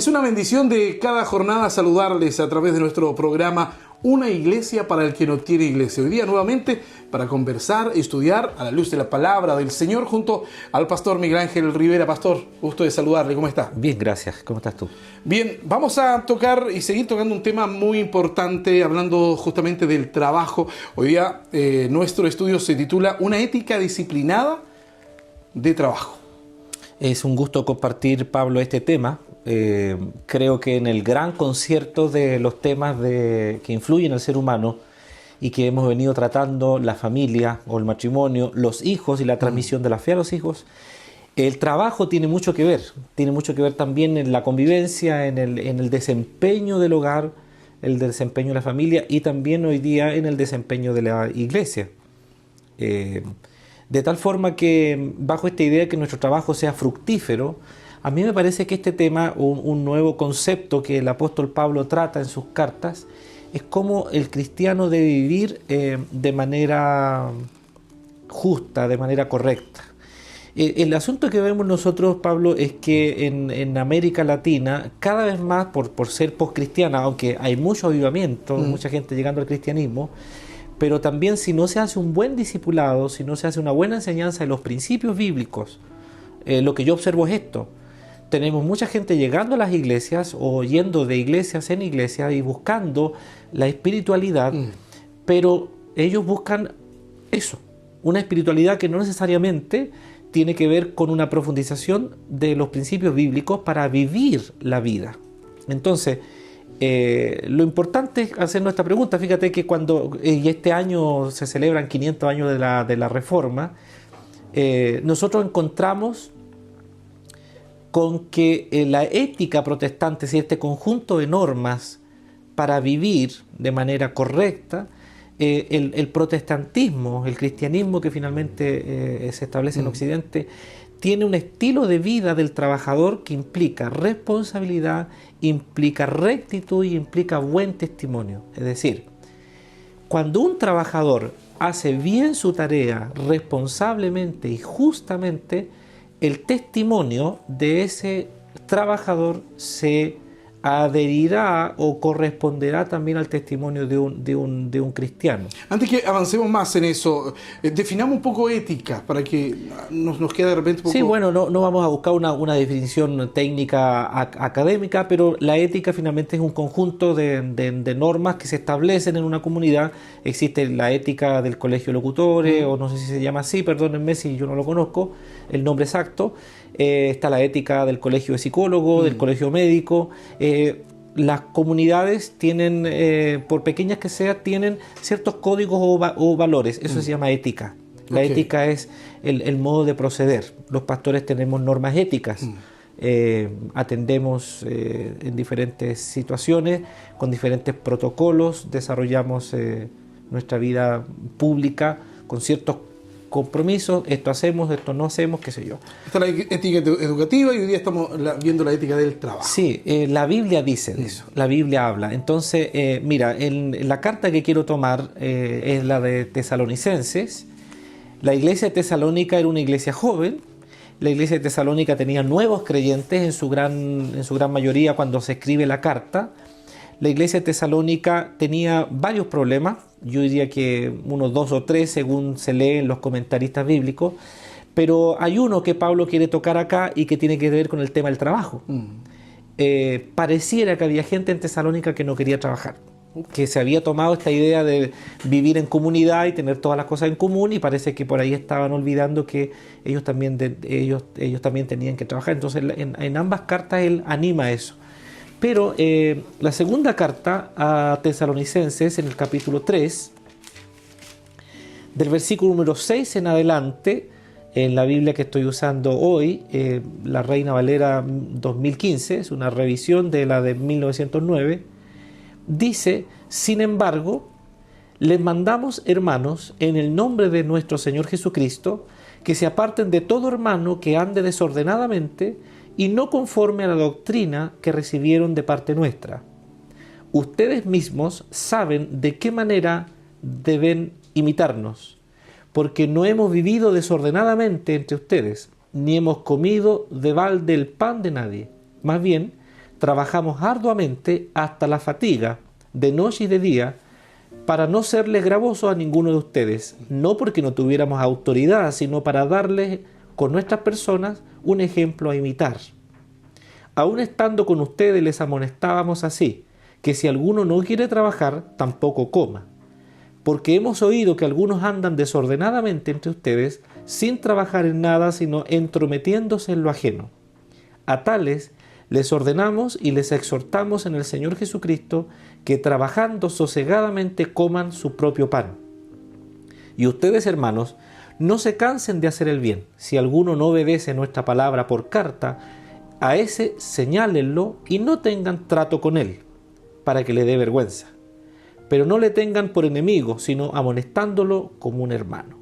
Es una bendición de cada jornada saludarles a través de nuestro programa Una Iglesia para el que no tiene iglesia. Hoy día nuevamente para conversar, estudiar a la luz de la palabra del Señor junto al pastor Miguel Ángel Rivera. Pastor, gusto de saludarle. ¿Cómo está? Bien, gracias. ¿Cómo estás tú? Bien, vamos a tocar y seguir tocando un tema muy importante, hablando justamente del trabajo. Hoy día nuestro estudio se titula Una ética disciplinada de trabajo. Es un gusto compartir, Pablo, este tema. Creo que en el gran concierto de los temas que influyen al ser humano y que hemos venido tratando, la familia o el matrimonio, los hijos y la transmisión de la fe a los hijos, el trabajo tiene mucho que ver también en la convivencia, en el desempeño del hogar, el desempeño de la familia y también hoy día en el desempeño de la iglesia. De tal forma que bajo esta idea de que nuestro trabajo sea fructífero, a mí me parece que este tema, un nuevo concepto que el apóstol Pablo trata en sus cartas, es cómo el cristiano debe vivir de manera justa, de manera correcta. El asunto que vemos nosotros, Pablo, es que en América Latina, cada vez más, por ser poscristiana, aunque hay mucho avivamiento, mucha gente llegando al cristianismo, pero también si no se hace un buen discipulado, si no se hace una buena enseñanza de los principios bíblicos, lo que yo observo es esto. Tenemos mucha gente llegando a las iglesias o yendo de iglesias en iglesias y buscando la espiritualidad, pero ellos buscan eso, una espiritualidad que no necesariamente tiene que ver con una profundización de los principios bíblicos para vivir la vida. Entonces, lo importante es hacernos esta pregunta. Fíjate que y este año se celebran 500 años de la Reforma, nosotros encontramos con que la ética protestante, este conjunto de normas para vivir de manera correcta, el protestantismo, el cristianismo que finalmente se establece en Occidente, tiene un estilo de vida del trabajador que implica responsabilidad, implica rectitud y implica buen testimonio. Es decir, cuando un trabajador hace bien su tarea responsablemente y justamente, el testimonio de ese trabajador se adherirá o corresponderá también al testimonio de un cristiano. Antes que avancemos más en eso, definamos un poco ética para que nos quede de repente un poco... Sí, bueno, no vamos a buscar una definición técnica académica, pero la ética finalmente es un conjunto de normas que se establecen en una comunidad. Existe la ética del colegio de locutores, o no sé si se llama así, perdónenme si yo no lo conozco, el nombre exacto. Está la ética del colegio de psicólogos, del colegio médico. Las comunidades tienen, por pequeñas que sean, tienen ciertos códigos o valores. Eso se llama ética. La ética es el modo de proceder. Los pastores tenemos normas éticas. Atendemos en diferentes situaciones, con diferentes protocolos, desarrollamos nuestra vida pública con ciertos compromisos, esto hacemos, esto no hacemos, qué sé yo. Está la ética educativa y hoy día estamos viendo la ética del trabajo. Sí, la Biblia dice de eso, la Biblia habla. Entonces, mira, la carta que quiero tomar es la de Tesalonicenses. La iglesia de Tesalónica era una iglesia joven. La iglesia de Tesalónica tenía nuevos creyentes en su gran mayoría cuando se escribe la carta. La iglesia de Tesalónica tenía varios problemas, yo diría que unos 2 o 3 según se lee en los comentaristas bíblicos, pero hay uno que Pablo quiere tocar acá y que tiene que ver con el tema del trabajo. Pareciera que había gente en Tesalónica que no quería trabajar, que se había tomado esta idea de vivir en comunidad y tener todas las cosas en común, y parece que por ahí estaban olvidando que ellos también tenían que trabajar. Entonces en ambas cartas él anima a eso. Pero la segunda carta a Tesalonicenses, en el capítulo 3, del versículo número 6 en adelante, en la Biblia que estoy usando hoy, la Reina Valera 2015, es una revisión de la de 1909, dice: sin embargo, les mandamos, hermanos, en el nombre de nuestro Señor Jesucristo, que se aparten de todo hermano que ande desordenadamente y no conforme a la doctrina que recibieron de parte nuestra. Ustedes mismos saben de qué manera deben imitarnos, porque no hemos vivido desordenadamente entre ustedes, ni hemos comido de balde el pan de nadie. Más bien, trabajamos arduamente hasta la fatiga, de noche y de día, para no serles gravosos a ninguno de ustedes, no porque no tuviéramos autoridad, sino para darles con nuestras personas un ejemplo a imitar. Aún estando con ustedes les amonestábamos así, que si alguno no quiere trabajar, tampoco coma. Porque hemos oído que algunos andan desordenadamente entre ustedes, sin trabajar en nada, sino entrometiéndose en lo ajeno. A tales les ordenamos y les exhortamos en el Señor Jesucristo que trabajando sosegadamente coman su propio pan. Y ustedes, hermanos, no se cansen de hacer el bien. Si alguno no obedece nuestra palabra por carta, a ese señálenlo y no tengan trato con él, para que le dé vergüenza. Pero no le tengan por enemigo, sino amonestándolo como un hermano.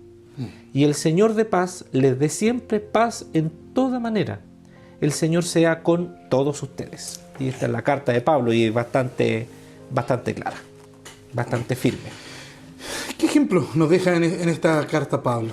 Y el Señor de paz les dé siempre paz en toda manera. El Señor sea con todos ustedes. Y esta es la carta de Pablo y es bastante clara, bastante firme. ¿Qué ejemplo nos deja en esta carta Pablo?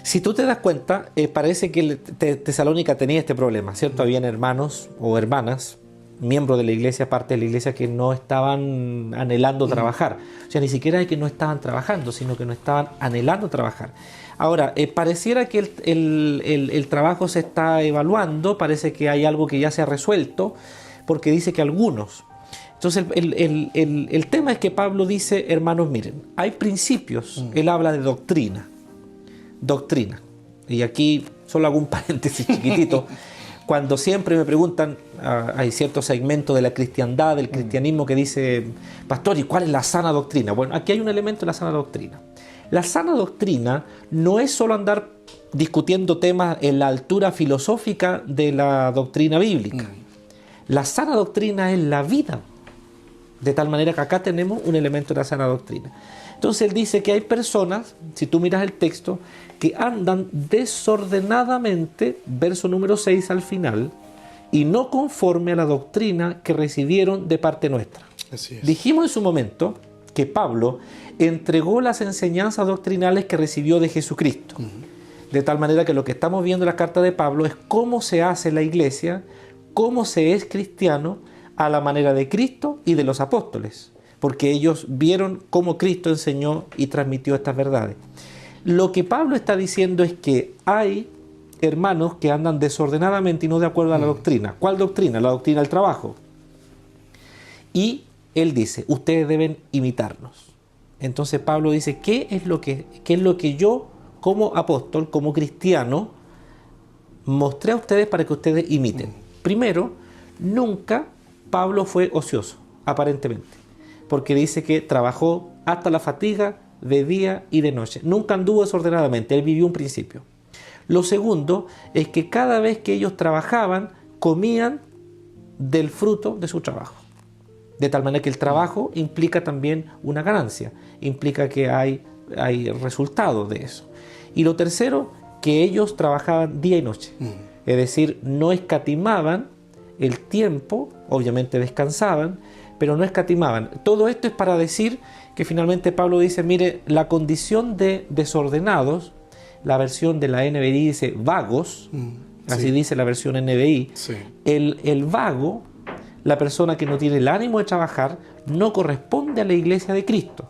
Si tú te das cuenta, parece que Tesalónica tenía este problema, ¿cierto? Habían hermanos o hermanas, miembros de la iglesia, parte de la iglesia, que no estaban anhelando trabajar. O sea, ni siquiera es que no estaban trabajando, sino que no estaban anhelando trabajar. Ahora, pareciera que el trabajo se está evaluando, parece que hay algo que ya se ha resuelto, porque dice que algunos. Entonces, el tema es que Pablo dice, hermanos, miren, hay principios, él habla de doctrina. Y aquí solo hago un paréntesis chiquitito. Cuando siempre me preguntan, hay cierto segmento de la cristiandad, del cristianismo que dice, pastor, ¿y cuál es la sana doctrina? Bueno, aquí hay un elemento de la sana doctrina. La sana doctrina no es solo andar discutiendo temas en la altura filosófica de la doctrina bíblica. La sana doctrina es la vida. De tal manera que acá tenemos un elemento de la sana doctrina. Entonces él dice que hay personas, si tú miras el texto, que andan desordenadamente, verso número 6 al final, y no conforme a la doctrina que recibieron de parte nuestra. Así es. Dijimos en su momento que Pablo entregó las enseñanzas doctrinales que recibió de Jesucristo. De tal manera que lo que estamos viendo en la carta de Pablo es cómo se hace la iglesia, cómo se es cristiano a la manera de Cristo y de los apóstoles, porque ellos vieron cómo Cristo enseñó y transmitió estas verdades. Lo que Pablo está diciendo es que hay hermanos que andan desordenadamente y no de acuerdo a la doctrina. ¿Cuál doctrina? La doctrina del trabajo. Y él dice, ustedes deben imitarnos. Entonces Pablo dice, ¿qué es lo que yo como apóstol, como cristiano, mostré a ustedes para que ustedes imiten? Primero, nunca Pablo fue ocioso, aparentemente, porque dice que trabajó hasta la fatiga de día y de noche. Nunca anduvo desordenadamente, él vivió un principio. Lo segundo es que cada vez que ellos trabajaban, comían del fruto de su trabajo. De tal manera que el trabajo implica también una ganancia, implica que hay resultados de eso. Y lo tercero, que ellos trabajaban día y noche. Es decir, no escatimaban el tiempo, obviamente descansaban, pero no escatimaban. Todo esto es para decir que finalmente Pablo dice, mire, la condición de desordenados, la versión de la NBI dice vagos, así dice la versión NBI, el vago, la persona que no tiene el ánimo de trabajar, no corresponde a la iglesia de Cristo.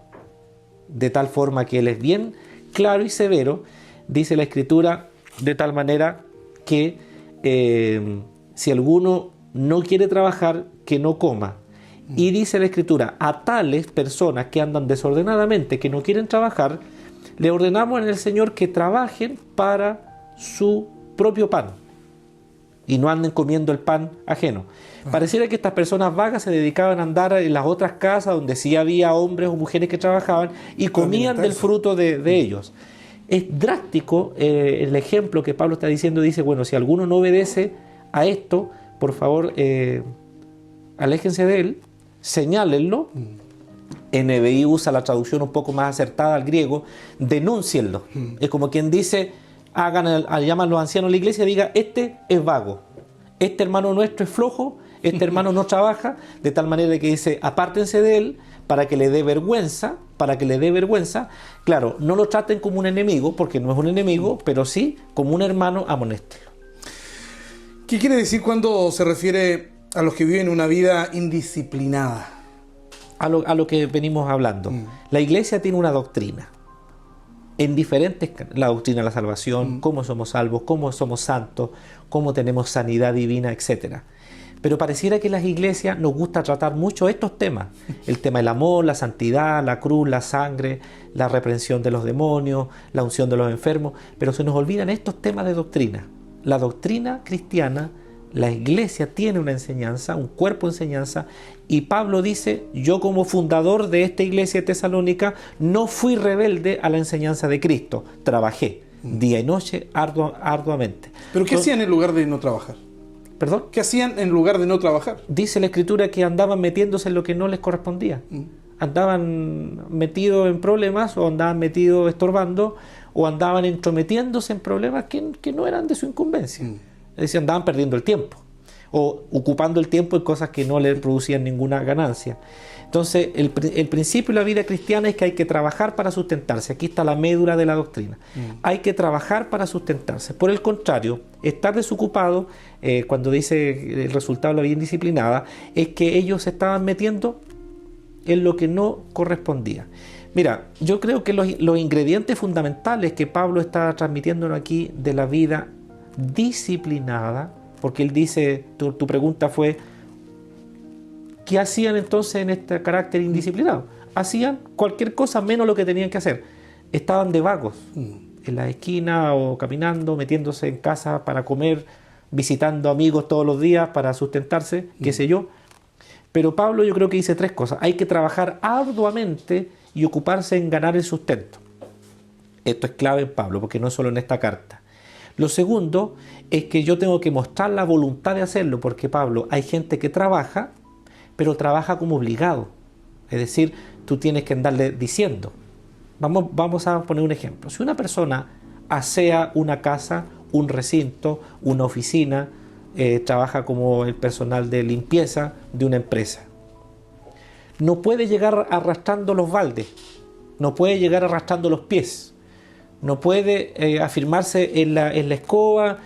De tal forma que él es bien claro y severo, dice la Escritura, de tal manera que si alguno no quiere trabajar, que no coma. Y dice la Escritura, a tales personas que andan desordenadamente, que no quieren trabajar, le ordenamos en el Señor que trabajen para su propio pan y no anden comiendo el pan ajeno. Pareciera que estas personas vagas se dedicaban a andar en las otras casas donde sí había hombres o mujeres que trabajaban y comían del fruto de ellos. Es drástico el ejemplo que Pablo está diciendo. Dice, bueno, si alguno no obedece a esto, por favor, aléjense de él, señálenlo. NBI usa la traducción un poco más acertada al griego, denúncienlo. Es como quien dice, llaman a los ancianos de la iglesia y diga, este es vago, este hermano nuestro es flojo, este hermano no trabaja, de tal manera que dice, apártense de él para que le dé vergüenza, Claro, no lo traten como un enemigo, porque no es un enemigo, pero sí como un hermano, amonéstelo. ¿Qué quiere decir cuando se refiere a los que viven una vida indisciplinada. A lo que venimos hablando. La iglesia tiene una doctrina. En diferentes, la doctrina de la salvación, cómo somos salvos, cómo somos santos, cómo tenemos sanidad divina, etc. Pero pareciera que en las iglesias nos gusta tratar mucho estos temas. El tema del amor, la santidad, la cruz, la sangre, la reprensión de los demonios, la unción de los enfermos. Pero se nos olvidan estos temas de doctrina. La doctrina cristiana, la iglesia tiene una enseñanza, un cuerpo de enseñanza, y Pablo dice, yo como fundador de esta iglesia de Tesalónica no fui rebelde a la enseñanza de Cristo, trabajé día y noche arduamente. ¿Pero qué hacían en lugar de no trabajar? ¿Perdón? ¿Qué hacían en lugar de no trabajar? Dice la Escritura que andaban metiéndose en lo que no les correspondía. Andaban metidos en problemas, o andaban metidos estorbando, o andaban entrometiéndose en problemas que no eran de su incumbencia. Es decir, andaban perdiendo el tiempo o ocupando el tiempo en cosas que no les producían ninguna ganancia. Entonces, el principio de la vida cristiana es que hay que trabajar para sustentarse. Aquí está la médula de la doctrina. Hay que trabajar para sustentarse. Por el contrario, estar desocupado, cuando dice el resultado de la vida indisciplinada, es que ellos se estaban metiendo en lo que no correspondía. Mira, yo creo que los ingredientes fundamentales que Pablo está transmitiéndonos aquí de la vida disciplinada, porque él dice, tu pregunta fue, ¿qué hacían entonces en este carácter indisciplinado? Hacían cualquier cosa menos lo que tenían que hacer. Estaban de vagos, en la esquina o caminando, metiéndose en casa para comer, visitando amigos todos los días para sustentarse, qué sé yo. Pero Pablo yo creo que dice tres cosas. Hay que trabajar arduamente y ocuparse en ganar el sustento. Esto es clave en Pablo, porque no es solo en esta carta. Lo segundo es que yo tengo que mostrar la voluntad de hacerlo, porque Pablo, hay gente que trabaja, pero trabaja como obligado. Es decir, tú tienes que andarle diciendo. Vamos a poner un ejemplo. Si una persona asea una casa, un recinto, una oficina, trabaja como el personal de limpieza de una empresa, no puede llegar arrastrando los baldes, no puede llegar arrastrando los pies, no puede afirmarse en la escoba,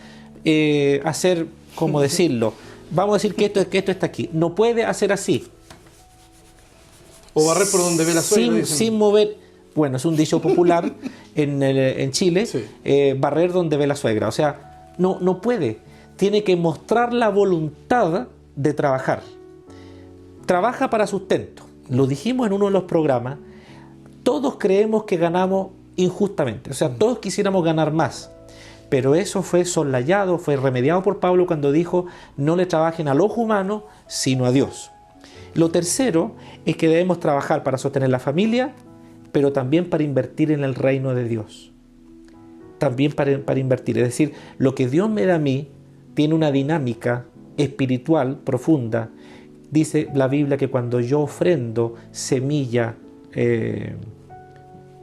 hacer, ¿cómo decirlo? Vamos a decir que esto está aquí. No puede hacer así. O barrer por donde ve la suegra. Sin mover. Bueno, es un dicho popular en Chile, sí. Barrer donde ve la suegra. O sea, no puede. Tiene que mostrar la voluntad de trabajar. Trabaja para sustento. Lo dijimos en uno de los programas. Todos creemos que ganamos injustamente. O sea, todos quisiéramos ganar más. Pero eso fue soslayado, fue remediado por Pablo cuando dijo, no le trabajen al ojo humano, sino a Dios. Lo tercero es que debemos trabajar para sostener la familia, pero también para invertir en el reino de Dios. También para invertir. Es decir, lo que Dios me da a mí tiene una dinámica espiritual profunda. Dice la Biblia que cuando yo ofrendo semilla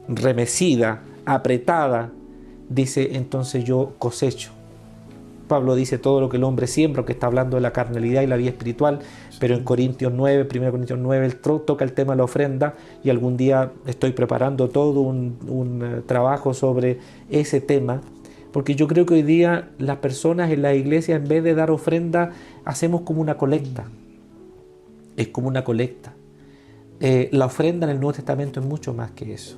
remecida, apretada, dice, entonces yo cosecho. Pablo dice todo lo que el hombre siembra, que está hablando de la carnalidad y la vida espiritual, pero en Corintios 9, 1 Corintios 9, él toca el tema de la ofrenda, y algún día estoy preparando todo un trabajo sobre ese tema, porque yo creo que hoy día las personas en la iglesia, en vez de dar ofrenda, hacemos como una colecta. Es como una colecta. La ofrenda en el Nuevo Testamento es mucho más que eso.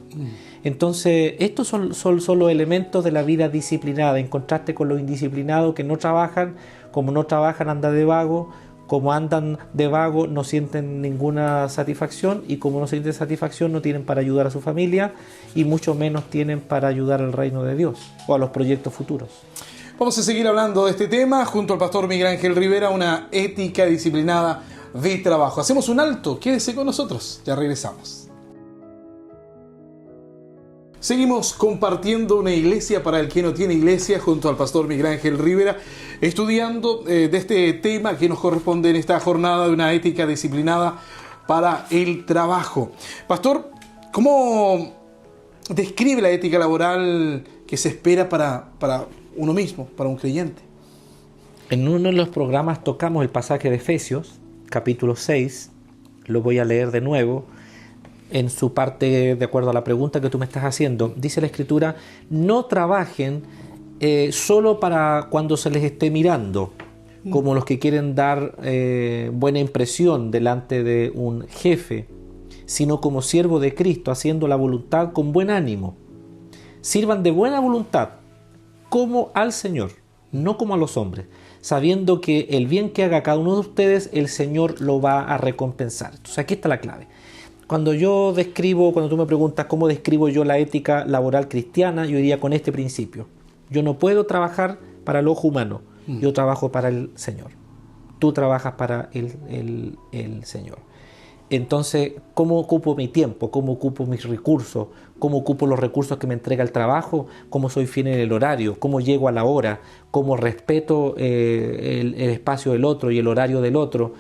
Entonces, estos son los elementos de la vida disciplinada, en contraste con los indisciplinados que no trabajan. Como no trabajan, andan de vago. Como andan de vago, no sienten ninguna satisfacción, y como no sienten satisfacción, no tienen para ayudar a su familia, y mucho menos tienen para ayudar al reino de Dios o a los proyectos futuros. Vamos a seguir hablando de este tema junto al pastor Miguel Ángel Rivera, una ética disciplinada de trabajo. Hacemos un alto, quédese con nosotros, ya regresamos. Seguimos compartiendo una iglesia para el que no tiene iglesia junto al pastor Miguel Ángel Rivera, estudiando de este tema que nos corresponde en esta jornada de una ética disciplinada para el trabajo. Pastor, ¿cómo describe la ética laboral que se espera para uno mismo, para un creyente? En uno de los programas tocamos el pasaje de Efesios, capítulo 6, lo voy a leer de nuevo. En su parte, de acuerdo a la pregunta que tú me estás haciendo, dice la Escritura, no trabajen solo para cuando se les esté mirando, como los que quieren dar buena impresión delante de un jefe, sino como siervo de Cristo, haciendo la voluntad con buen ánimo. Sirvan de buena voluntad, como al Señor, no como a los hombres, sabiendo que el bien que haga cada uno de ustedes, el Señor lo va a recompensar. Entonces aquí está la clave. Cuando tú me preguntas cómo describo yo la ética laboral cristiana, yo diría con este principio. Yo no puedo trabajar para el ojo humano, yo trabajo para el Señor. Tú trabajas para el Señor. Entonces, ¿cómo ocupo mi tiempo? ¿Cómo ocupo mis recursos? ¿Cómo ocupo los recursos que me entrega el trabajo? ¿Cómo soy fiel en el horario? ¿Cómo llego a la hora? ¿Cómo respeto el espacio del otro y el horario del otro?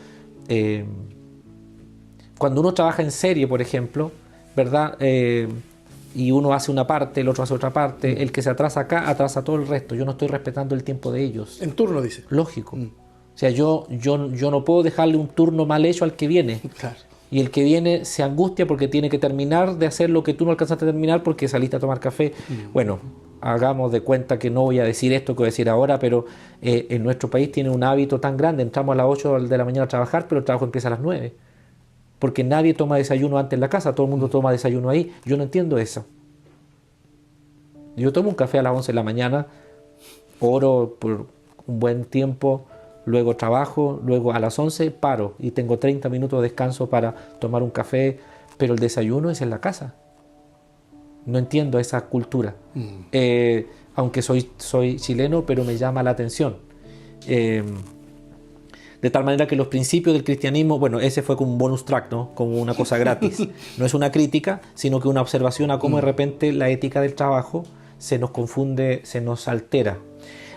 Cuando uno trabaja en serie, por ejemplo, ¿verdad? Y uno hace una parte, el otro hace otra parte, el que se atrasa acá, atrasa todo el resto. Yo no estoy respetando el tiempo de ellos. En turno, dice. Lógico. O sea, yo no puedo dejarle un turno mal hecho al que viene. Claro. Y el que viene se angustia porque tiene que terminar de hacer lo que tú no alcanzaste a terminar porque saliste a tomar café. Bueno, hagamos de cuenta que no voy a decir esto que voy a decir ahora, pero en nuestro país tiene un hábito tan grande. Entramos a las 8 de la mañana a trabajar, pero el trabajo empieza a las 9. Porque nadie toma desayuno antes en la casa, todo el mundo toma desayuno ahí. Yo no entiendo eso. Yo tomo un café a las 11 de la mañana, oro por un buen tiempo, luego trabajo, luego a las 11 paro y tengo 30 minutos de descanso para tomar un café, pero el desayuno es en la casa. No entiendo esa cultura. Aunque soy chileno, pero me llama la atención. De tal manera que los principios del cristianismo, bueno, ese fue como un bonus track, ¿no? Como una cosa gratis. No es una crítica, sino que una observación a cómo de repente la ética del trabajo se nos confunde, se nos altera.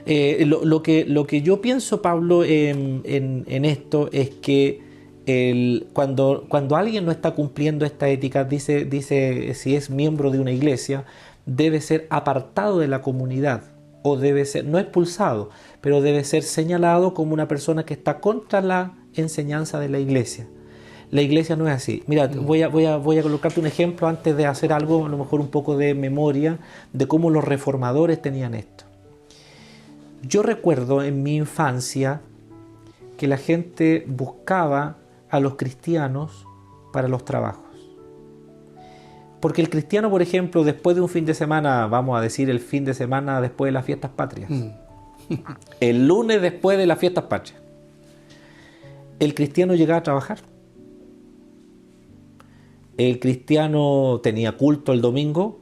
Lo que yo pienso, Pablo, en esto es que cuando alguien no está cumpliendo esta ética, dice si es miembro de una iglesia, debe ser apartado de la comunidad. O debe ser, no expulsado, pero debe ser señalado como una persona que está contra la enseñanza de la iglesia. La iglesia no es así. Mira, voy a colocarte un ejemplo antes de hacer algo, a lo mejor un poco de memoria, de cómo los reformadores tenían esto. Yo recuerdo en mi infancia que la gente buscaba a los cristianos para los trabajos. Porque el cristiano, por ejemplo, después de un fin de semana, vamos a decir el fin de semana después de las fiestas patrias, el lunes después de las fiestas patrias, el cristiano llegaba a trabajar. El cristiano tenía culto el domingo,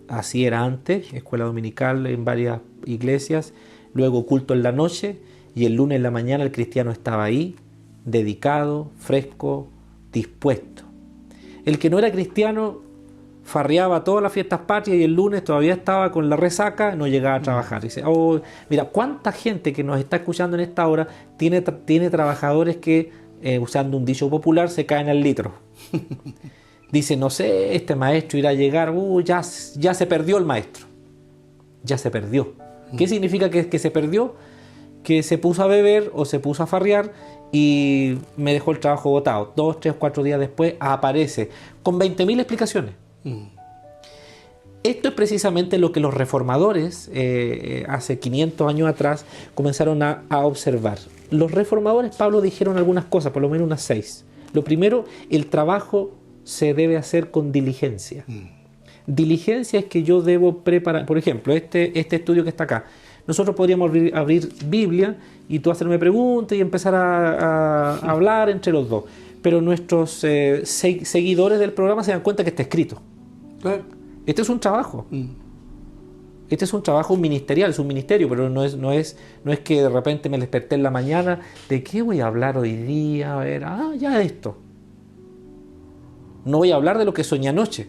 así era antes, escuela dominical en varias iglesias, luego culto en la noche, y el lunes en la mañana el cristiano estaba ahí, dedicado, fresco, dispuesto. El que no era cristiano farreaba todas las fiestas patrias y el lunes todavía estaba con la resaca, no llegaba a trabajar. Dice, mira, cuánta gente que nos está escuchando en esta hora tiene trabajadores que, usando un dicho popular, se caen al litro. Dice, no sé, este maestro irá a llegar, ya se perdió el maestro. Ya se perdió. ¿Qué significa que se perdió? Que se puso a beber o se puso a farrear y me dejó el trabajo botado. 2, 3, 4 días después aparece con 20.000 explicaciones. Esto es precisamente lo que los reformadores hace 500 años atrás comenzaron a observar. Los reformadores, Pablo, dijeron algunas cosas, por lo menos unas 6. Lo primero, el trabajo se debe hacer con diligencia. Diligencia es que yo debo preparar, por ejemplo, este estudio que está acá. Nosotros podríamos abrir Biblia y tú hacerme preguntas y empezar a hablar entre los dos. Pero nuestros seguidores del programa se dan cuenta que está escrito. Claro. Este es un trabajo. Este es un trabajo ministerial, es un ministerio, pero no es que de repente me desperté en la mañana, ¿de qué voy a hablar hoy día? A ver, ya esto. No voy a hablar de lo que soñé anoche,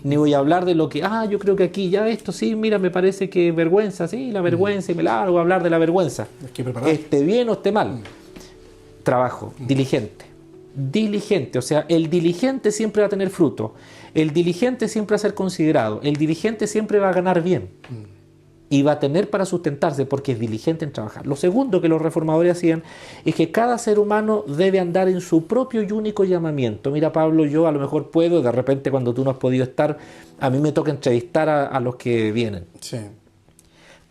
ni voy a hablar de lo que, yo creo que aquí ya esto, sí, mira, me parece que vergüenza, sí, la vergüenza, y me largo a hablar de la vergüenza. Esté bien o esté mal. Trabajo, diligente. Diligente, o sea, el diligente siempre va a tener fruto, el diligente siempre va a ser considerado, el diligente siempre va a ganar bien y va a tener para sustentarse porque es diligente en trabajar. Lo segundo que los reformadores hacían es que cada ser humano debe andar en su propio y único llamamiento. Mira, Pablo, yo a lo mejor puedo, de repente cuando tú no has podido estar, a mí me toca entrevistar a los que vienen. Sí.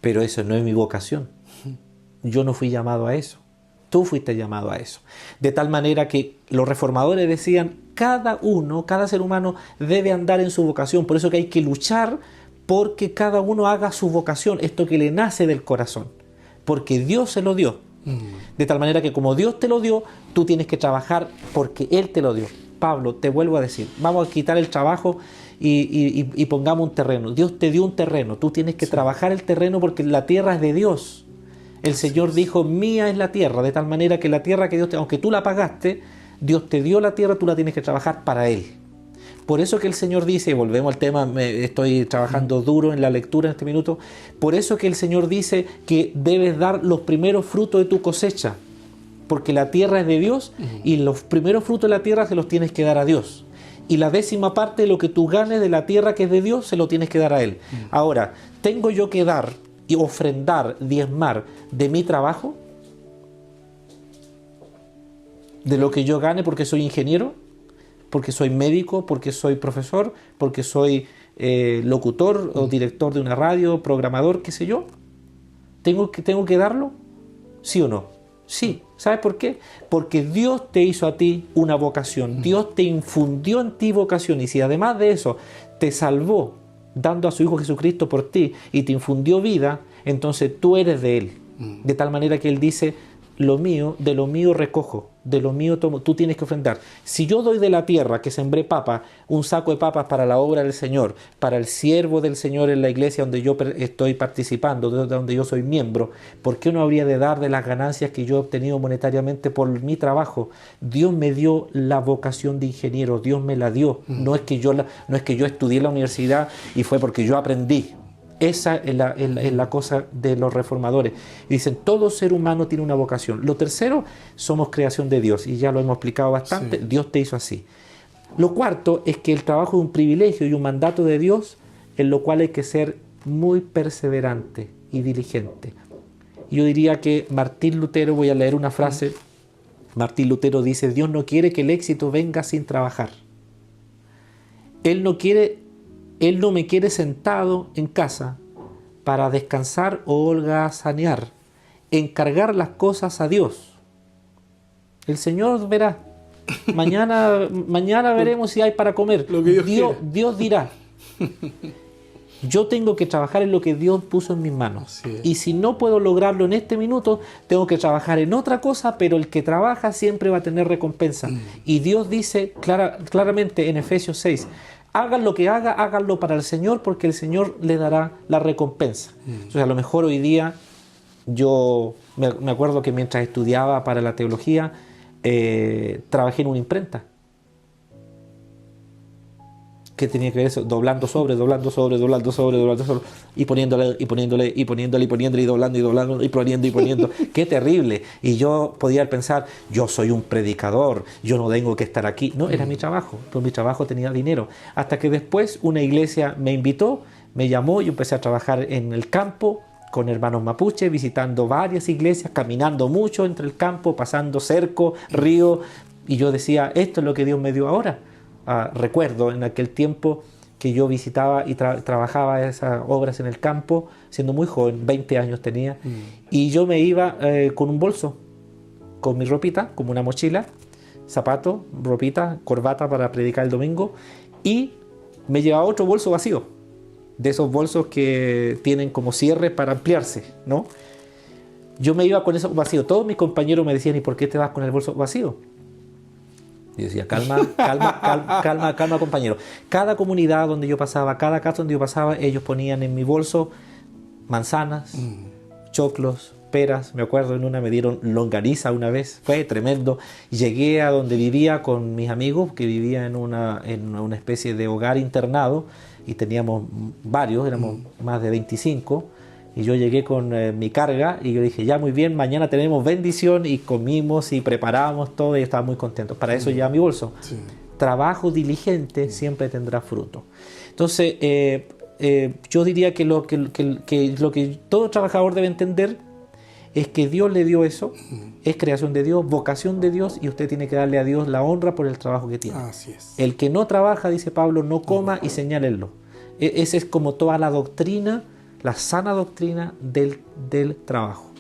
Pero eso no es mi vocación. Yo no fui llamado a eso. Tú fuiste llamado a eso. De tal manera que los reformadores decían, cada uno, cada ser humano debe andar en su vocación. Por eso que hay que luchar porque cada uno haga su vocación, esto que le nace del corazón. Porque Dios se lo dio. De tal manera que como Dios te lo dio, tú tienes que trabajar porque Él te lo dio. Pablo, te vuelvo a decir, vamos a quitar el trabajo y pongamos un terreno. Dios te dio un terreno, tú tienes que trabajar el terreno porque la tierra es de Dios. El Señor dijo, mía es la tierra, de tal manera que la tierra que Dios te, aunque tú la pagaste, Dios te dio la tierra, tú la tienes que trabajar para Él. Por eso que el Señor dice, y volvemos al tema, estoy trabajando duro en la lectura en este minuto, por eso que el Señor dice que debes dar los primeros frutos de tu cosecha, porque la tierra es de Dios y los primeros frutos de la tierra se los tienes que dar a Dios. Y la 10ª parte de lo que tú ganes de la tierra que es de Dios, se lo tienes que dar a Él. Ahora, ¿tengo yo que dar y ofrendar, diezmar de mi trabajo? ¿De lo que yo gane porque soy ingeniero? ¿Porque soy médico? ¿Porque soy profesor? ¿Porque soy locutor o director de una radio, programador, qué sé yo? ¿Tengo que darlo? ¿Sí o no? Sí. ¿Sabes por qué? Porque Dios te hizo a ti una vocación. Dios te infundió en ti vocación. Y si además de eso te salvó dando a su Hijo Jesucristo por ti y te infundió vida, entonces tú eres de Él. De tal manera que Él dice, lo mío, de lo mío recojo, de lo mío tomo, tú tienes que ofrendar. Si yo doy de la tierra que sembré papas, un saco de papas para la obra del Señor, para el siervo del Señor en la iglesia donde yo estoy participando, donde yo soy miembro, ¿por qué no habría de dar de las ganancias que yo he obtenido monetariamente por mi trabajo? Dios me dio la vocación de ingeniero, Dios me la dio. No es que yo estudié en la universidad y fue porque yo aprendí. Esa es la cosa de los reformadores. Y dicen, todo ser humano tiene una vocación. Lo tercero, somos creación de Dios. Y ya lo hemos explicado bastante. Sí. Dios te hizo así. Lo cuarto es que el trabajo es un privilegio y un mandato de Dios, en lo cual hay que ser muy perseverante y diligente. Yo diría que Martín Lutero, voy a leer una frase. Martín Lutero dice, Dios no quiere que el éxito venga sin trabajar. Él no me quiere sentado en casa para descansar o holgazanear, encargar las cosas a Dios. El Señor verá. Mañana veremos si hay para comer. Lo que Dios dirá. Yo tengo que trabajar en lo que Dios puso en mis manos. Y si no puedo lograrlo en este minuto, tengo que trabajar en otra cosa, pero el que trabaja siempre va a tener recompensa. Y Dios dice claramente en Efesios 6, hagan lo que hagan, háganlo para el Señor, porque el Señor le dará la recompensa. Entonces, a lo mejor hoy día, yo me acuerdo que mientras estudiaba para la teología, trabajé en una imprenta. ¿Qué tenía que ver eso? Doblando sobre, y poniéndole, y doblando, y poniendo. ¡Qué terrible! Y yo podía pensar, yo soy un predicador, yo no tengo que estar aquí. No, era mi trabajo, pero mi trabajo tenía dinero. Hasta que después una iglesia me invitó, me llamó, y empecé a trabajar en el campo, con hermanos mapuche, visitando varias iglesias, caminando mucho entre el campo, pasando cerco, río, y yo decía, esto es lo que Dios me dio ahora. Recuerdo en aquel tiempo que yo visitaba y trabajaba esas obras en el campo, siendo muy joven, 20 años tenía, y yo me iba con un bolso, con mi ropita, como una mochila, zapato, ropita, corbata para predicar el domingo, y me llevaba otro bolso vacío, de esos bolsos que tienen como cierre para ampliarse, ¿no? Yo me iba con eso vacío. Todos mis compañeros me decían, ¿y por qué te vas con el bolso vacío? Y decía, calma, compañero. Cada comunidad donde yo pasaba, cada casa donde yo pasaba, ellos ponían en mi bolso manzanas, choclos, peras. Me acuerdo en una me dieron longaniza una vez, fue tremendo. Llegué a donde vivía con mis amigos, que vivía en una especie de hogar internado, y teníamos varios, éramos más de 25. Y yo llegué con mi carga y yo dije, ya muy bien, mañana tenemos bendición, y comimos y preparamos todo y estaba muy contento. Para eso ya mi bolso. Sí. Trabajo diligente siempre tendrá fruto. Entonces, yo diría que lo que todo trabajador debe entender es que Dios le dio eso, es creación de Dios, vocación de Dios, y usted tiene que darle a Dios la honra por el trabajo que tiene. Así es. El que no trabaja, dice Pablo, no coma, y señálenlo. Esa es como toda la doctrina, la sana doctrina del trabajo.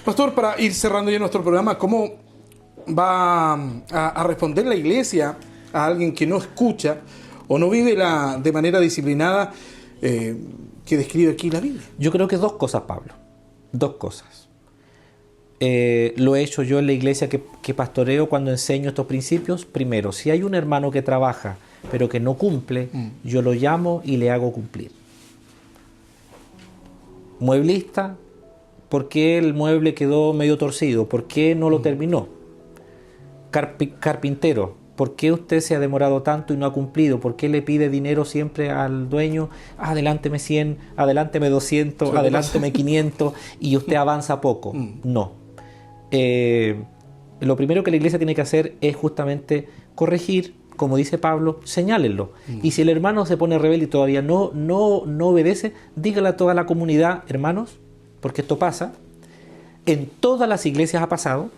Pastor, para ir cerrando ya nuestro programa, ¿cómo va a responder la iglesia a alguien que no escucha o no vive de manera disciplinada que describe aquí la Biblia? Yo creo que dos cosas, Pablo. Dos cosas. Lo he hecho yo en la iglesia que pastoreo cuando enseño estos principios. Primero, si hay un hermano que trabaja pero que no cumple, yo lo llamo y le hago cumplir. Mueblista, ¿por qué el mueble quedó medio torcido? ¿Por qué no lo terminó? Carpintero, ¿por qué usted se ha demorado tanto y no ha cumplido? ¿Por qué le pide dinero siempre al dueño? Adelánteme 100, adelánteme 200, adelánteme 500 y usted avanza poco. No. Lo primero que la iglesia tiene que hacer es justamente corregir, como dice Pablo, señálenlo. Y si el hermano se pone rebelde y todavía no obedece, dígale a toda la comunidad, hermanos, porque esto pasa. En todas las iglesias ha pasado.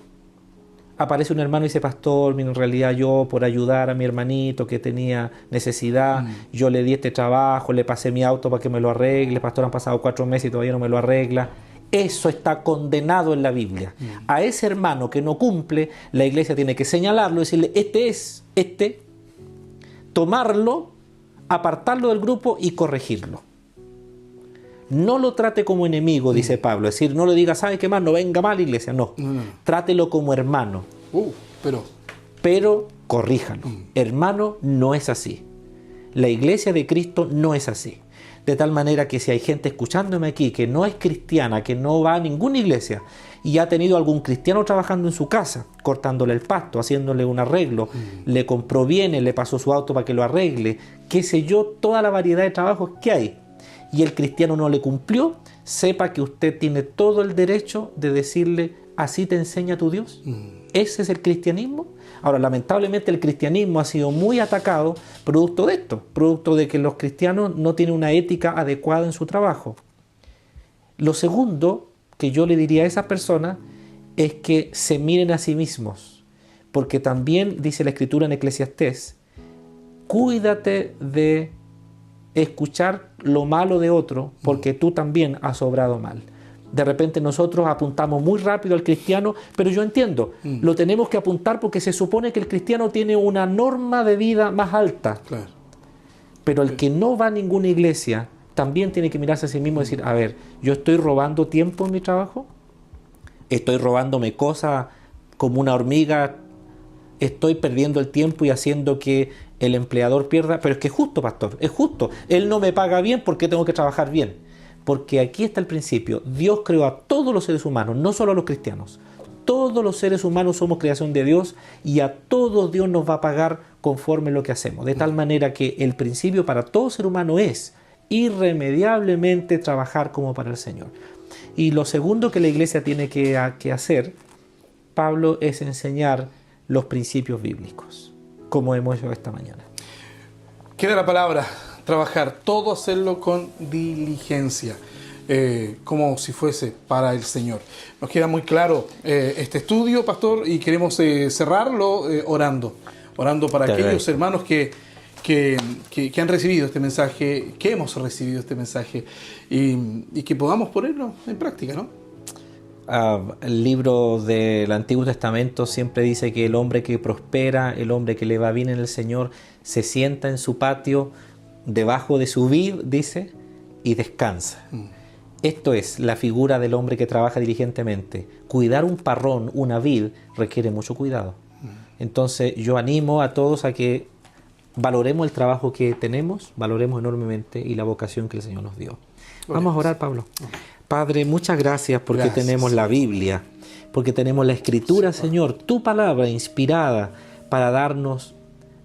Aparece un hermano y dice, pastor, mira, en realidad yo por ayudar a mi hermanito que tenía necesidad, yo le di este trabajo, le pasé mi auto para que me lo arregle, pastor, han pasado 4 meses y todavía no me lo arregla. Eso está condenado en la Biblia. A ese hermano que no cumple, la iglesia tiene que señalarlo y decirle, tomarlo, apartarlo del grupo y corregirlo. No lo trate como enemigo, dice Pablo. Es decir, no le diga, ¿sabe qué más? No venga mal, iglesia. No. Trátelo como hermano. Pero corríjalo. Hermano, no es así. La iglesia de Cristo no es así. De tal manera que si hay gente escuchándome aquí que no es cristiana, que no va a ninguna iglesia y ha tenido algún cristiano trabajando en su casa, cortándole el pasto, haciéndole un arreglo, le compró bienes, le pasó su auto para que lo arregle, qué sé yo, toda la variedad de trabajos que hay, y el cristiano no le cumplió, sepa que usted tiene todo el derecho de decirle, ¿así te enseña tu Dios? ¿Ese es el cristianismo? Ahora, lamentablemente el cristianismo ha sido muy atacado producto de esto, producto de que los cristianos no tienen una ética adecuada en su trabajo. Lo segundo que yo le diría a esas personas es que se miren a sí mismos, porque también dice la Escritura en Eclesiastés, cuídate de escuchar lo malo de otro, porque tú también has obrado mal. De repente nosotros apuntamos muy rápido al cristiano, pero yo entiendo, lo tenemos que apuntar porque se supone que el cristiano tiene una norma de vida más alta. Claro. Pero el que no va a ninguna iglesia también tiene que mirarse a sí mismo y decir, a ver, ¿yo estoy robando tiempo en mi trabajo? ¿Estoy robándome cosas como una hormiga? ¿Estoy perdiendo el tiempo y haciendo que el empleador pierda? Pero es que es justo, pastor, es justo. Él no me paga bien, ¿por qué tengo que trabajar bien? Porque aquí está el principio. Dios creó a todos los seres humanos, no solo a los cristianos. Todos los seres humanos somos creación de Dios y a todos Dios nos va a pagar conforme lo que hacemos. De tal manera que el principio para todo ser humano es irremediablemente trabajar como para el Señor. Y lo segundo que la iglesia tiene que hacer, Pablo, es enseñar los principios bíblicos, como hemos hecho esta mañana. Queda la palabra. Trabajar, todo hacerlo con diligencia, como si fuese para el Señor. Nos queda muy claro este estudio, pastor, y queremos cerrarlo orando para aquellos hermanos que han recibido este mensaje, que hemos recibido este mensaje, y que podamos ponerlo en práctica, ¿no? El libro del Antiguo Testamento siempre dice que el hombre que prospera, el hombre que le va bien en el Señor, se sienta en su patio, debajo de su vid, dice, y descansa. Esto es la figura del hombre que trabaja diligentemente. Cuidar un parrón, una vid, requiere mucho cuidado. Entonces yo animo a todos a que valoremos el trabajo que tenemos, valoremos enormemente y la vocación que el Señor nos dio. Vamos a orar, Pablo. Padre, muchas gracias porque tenemos la Biblia, porque tenemos la Escritura, Señor, tu palabra inspirada para darnos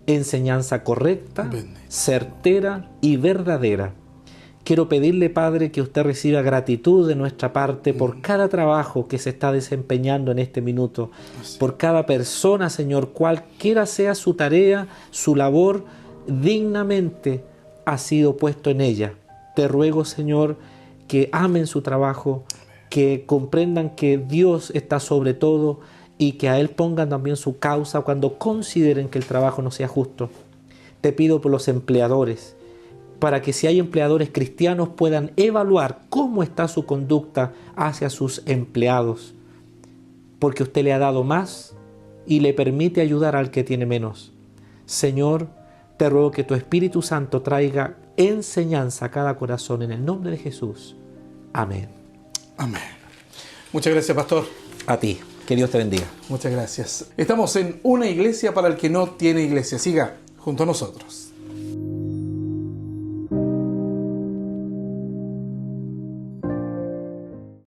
enseñanza correcta, certera y verdadera. Quiero pedirle, Padre, que usted reciba gratitud de nuestra parte por cada trabajo que se está desempeñando en este minuto, por cada persona, Señor, cualquiera sea su tarea, su labor, dignamente ha sido puesto en ella. Te ruego, Señor, que amen su trabajo, que comprendan que Dios está sobre todo y que a Él pongan también su causa cuando consideren que el trabajo no sea justo. Te pido por los empleadores, para que si hay empleadores cristianos puedan evaluar cómo está su conducta hacia sus empleados, porque usted le ha dado más y le permite ayudar al que tiene menos. Señor, te ruego que tu Espíritu Santo traiga enseñanza a cada corazón en el nombre de Jesús. Amén. Amén. Muchas gracias, pastor. A ti. Que Dios te bendiga. Muchas gracias. Estamos en Una Iglesia para el que no tiene iglesia. Siga junto a nosotros.